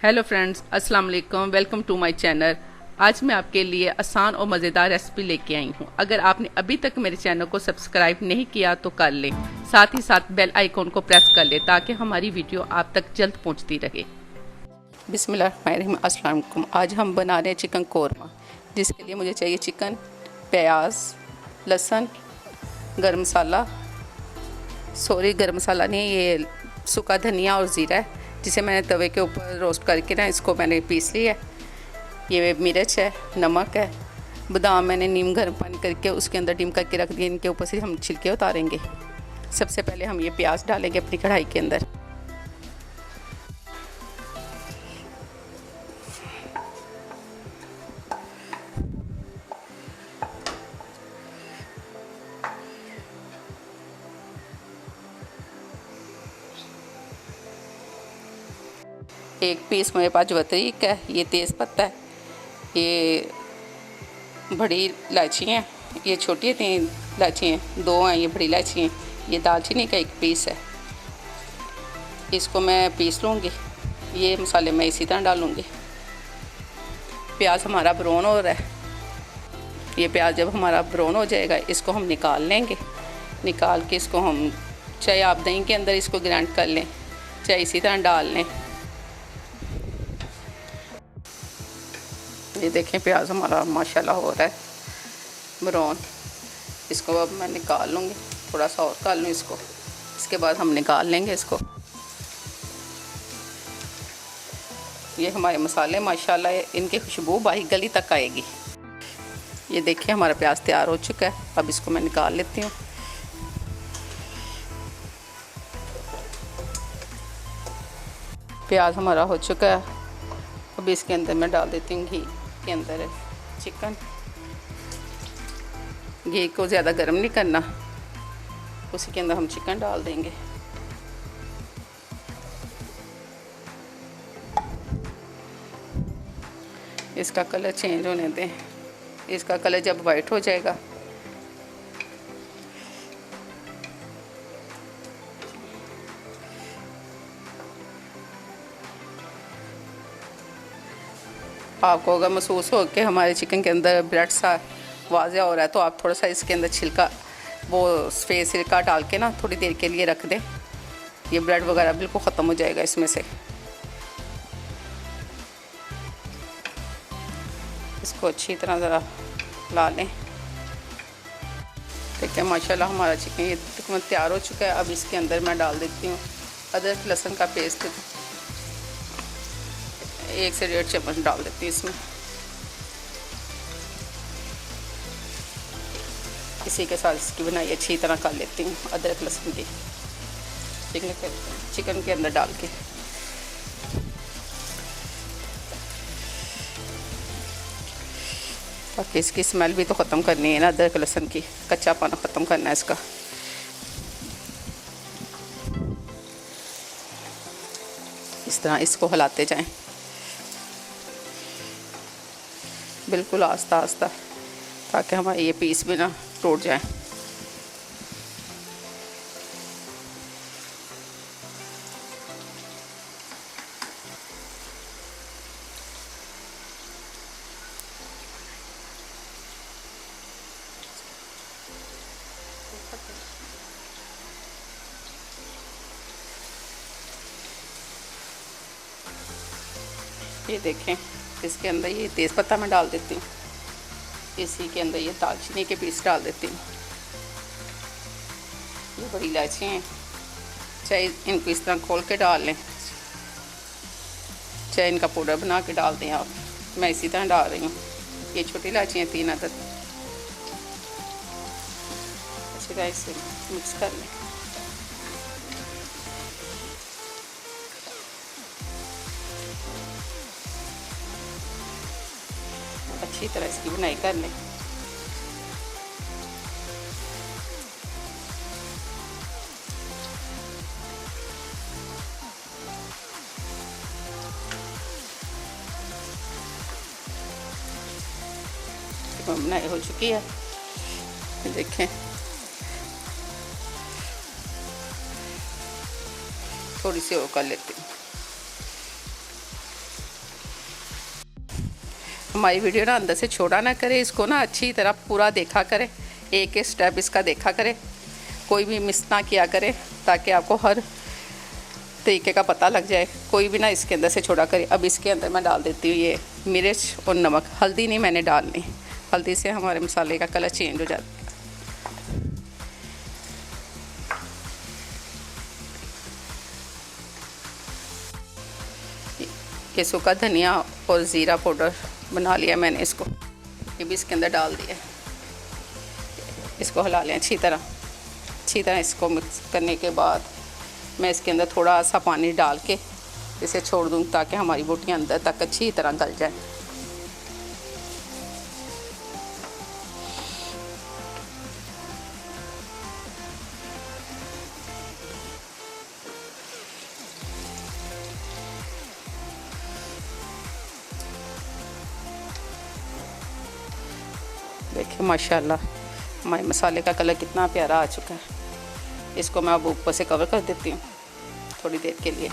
Hello friends, अस्सलाम वालेकुम। Welcome to my channel. आज मैं आपके लिए आसान और मज़ेदार रेसिपी लेके आई हूँ। अगर आपने अभी तक मेरे चैनल को सब्सक्राइब नहीं किया तो कर लें, साथ ही साथ बेल आइकॉन को प्रेस कर लें ताकि हमारी वीडियो आप तक जल्द पहुँचती रहे। बिस्मिल्लाहिर्रहमानिर्रहीम। अस्सलाम वालेकुम। आज हम बना रहे हैं चिकन कोरमा, जिसके लिए मुझे चाहिए चिकन, प्याज, लहसुन, गर्म मसाला, गर्म मसाला नहीं, ये सूखा धनिया और ज़ीरा है, जिसे मैंने तवे के ऊपर रोस्ट करके ना इसको मैंने पीस लिया है। ये मिर्च है, नमक है, बादाम मैंने नीम गर्म पानी करके उसके अंदर डिम करके रख दिए। इनके ऊपर से हम छिलके उतारेंगे। सबसे पहले हम ये प्याज डालेंगे अपनी कढ़ाई के अंदर। एक पीस मेरे पास जवतरीक है, ये तेज़ पत्ता है, ये बड़ी इलायची हैं, ये छोटी 3 इलायची हैं, 2 हैं ये बड़ी इलायची हैं, ये दालचीनी का 1 पीस है। इसको मैं पीस लूँगी। ये मसाले मैं इसी तरह डालूँगी। प्याज हमारा ब्राउन हो रहा है। ये प्याज जब हमारा ब्राउन हो जाएगा इसको हम निकाल लेंगे। निकाल के इसको हम चाहे आप दही के अंदर इसको ग्राइंड कर लें, चाहे इसी तरह डाल लें। ये देखें प्याज हमारा माशाल्लाह हो रहा है ब्राउन। इसको अब मैं निकाल लूँगी, थोड़ा सा और कर लूँ इसको। इसके बाद हम निकाल लेंगे इसको। ये हमारे मसाले माशाल्लाह इनकी खुशबू बाही गली तक आएगी। ये देखिए हमारा प्याज तैयार हो चुका है। अब इसको मैं निकाल लेती हूँ। प्याज हमारा हो चुका है। अब इसके अंदर मैं डाल देती हूँ घी के अंदर चिकन। घी को ज़्यादा गर्म नहीं करना, उसी के अंदर हम चिकन डाल देंगे। इसका कलर चेंज होने दें। इसका कलर जब वाइट हो जाएगा आपको अगर महसूस हो कि हमारे चिकन के अंदर ब्लड सा वाज़ेह हो रहा है तो आप थोड़ा सा इसके अंदर छिलका वो सफ़ेद सिरका डाल के ना थोड़ी देर के लिए रख दें। ये ब्लड वगैरह बिल्कुल ख़त्म हो जाएगा इसमें से। इसको अच्छी तरह ज़रा ला लें। ठीक है, माशाल्लाह हमारा चिकन ये तकरीबन तैयार हो चुका है। अब इसके अंदर मैं डाल देती हूँ अदरक लहसुन का पेस्ट। 1 से 1.5 चम्मच डाल देती हूँ इसमें। इसी के साथ इसकी बनाई अच्छी तरह कर लेती हूँ अदरक लहसुन की चिकन के अंदर डाल के। ताकि इसकी स्मेल भी तो ख़त्म करनी है ना, अदरक लहसुन की कच्चापन ख़त्म करना है इसका। इस तरह इसको हिलाते जाएं बिल्कुल आस्ता आस्ता, ताकि हमारे ये पीस भी ना टूट जाए। ये देखें इसके अंदर ये तेज़पत्ता मैं डाल देती हूँ। इसी के अंदर ये दालचीनी के पीस डाल देती हूँ। ये बड़ी इलायची हैं, चाहे इनको इस तरह खोल के डाल लें, चाहे इनका पाउडर बना के डाल दें आप। मैं इसी तरह डाल रही हूँ। ये छोटी इलायची हैं 3 अदद। अच्छी तरह इसे मिक्स कर लें। अच्छी तरह इसकी बुनाई कर लें। बनाई हो चुकी है, देखें। थोड़ी सी और कर लेती हूँ। हमारी वीडियो ना अंदर से छोटा ना करे, इसको ना अच्छी तरह पूरा देखा करे, एक एक स्टेप इसका देखा करे, कोई भी मिस ना किया करे, ताकि आपको हर तरीके का पता लग जाए। कोई भी ना इसके अंदर से छोड़ा करे। अब इसके अंदर मैं डाल देती हूँ ये मिर्च और नमक। हल्दी नहीं मैंने डालनी, हल्दी से हमारे मसाले का कलर चेंज हो जाता है। ये सूखा धनिया और ज़ीरा पाउडर बना लिया मैंने, इसको ये भी इसके अंदर डाल दिया। इसको हिला लें अच्छी तरह। इसको मिक्स करने के बाद मैं इसके अंदर थोड़ा सा पानी डाल के इसे छोड़ दूँ, ताकि हमारी बोटियाँ अंदर तक अच्छी तरह गल जाए। देखिए माशाल्लाह हमारे मसाले का कलर कितना प्यारा आ चुका है। इसको मैं अब ऊपर से कवर कर देती हूँ थोड़ी देर के लिए।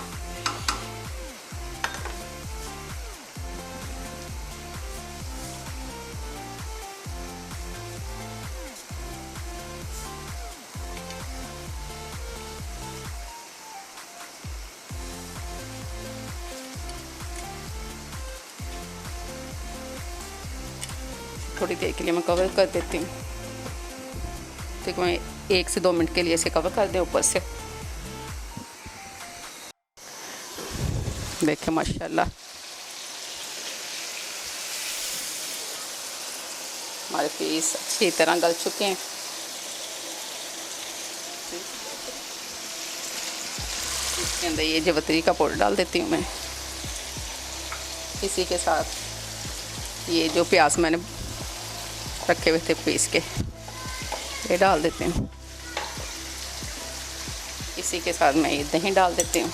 थोड़ी देर के लिए मैं कवर कर देती हूँ। तो मैं 1 से 2 मिनट के लिए इसे कवर कर दें ऊपर से। देखिए माशाल्लाह हमारे पीस अच्छी तरह गल चुके हैं। इसके अंदर ये जवतरी का पाउडर डाल देती हूँ मैं। इसी के साथ ये जो प्याज मैंने रखे हुए थे पीस के, ये डाल देते हैं। इसी के साथ मैं ये दही डाल देती हूँ।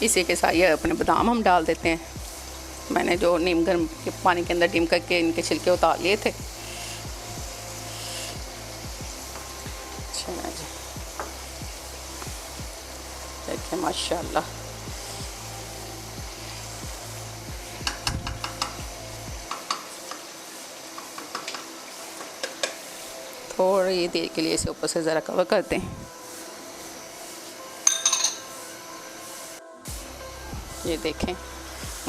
इसी के साथ ये अपने बादाम हम डाल देते हैं। मैंने जो नीम गर्म के पानी के अंदर नीम करके इनके छिलके उतार लिए थे। अच्छा जी, देखिए माशाल्लाह थोड़ी देर के लिए इसे ऊपर से ज़रा कवर करते हैं। ये देखें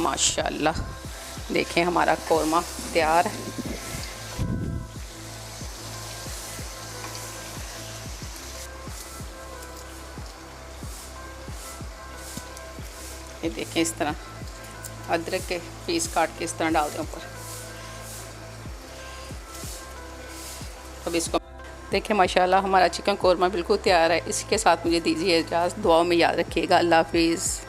माशाल्लाह, देखें हमारा कौरमा तैयार है। ये देखें इस तरह अदरक के पीस काट के इस तरह डाल दें ऊपर। अब इसको देखें माशाल्लाह हमारा चिकन कौरमा बिल्कुल तैयार है। इसके साथ मुझे दीजिए इजाज़त। दुआओं में याद रखिएगा। अल्लाह हाफिज़।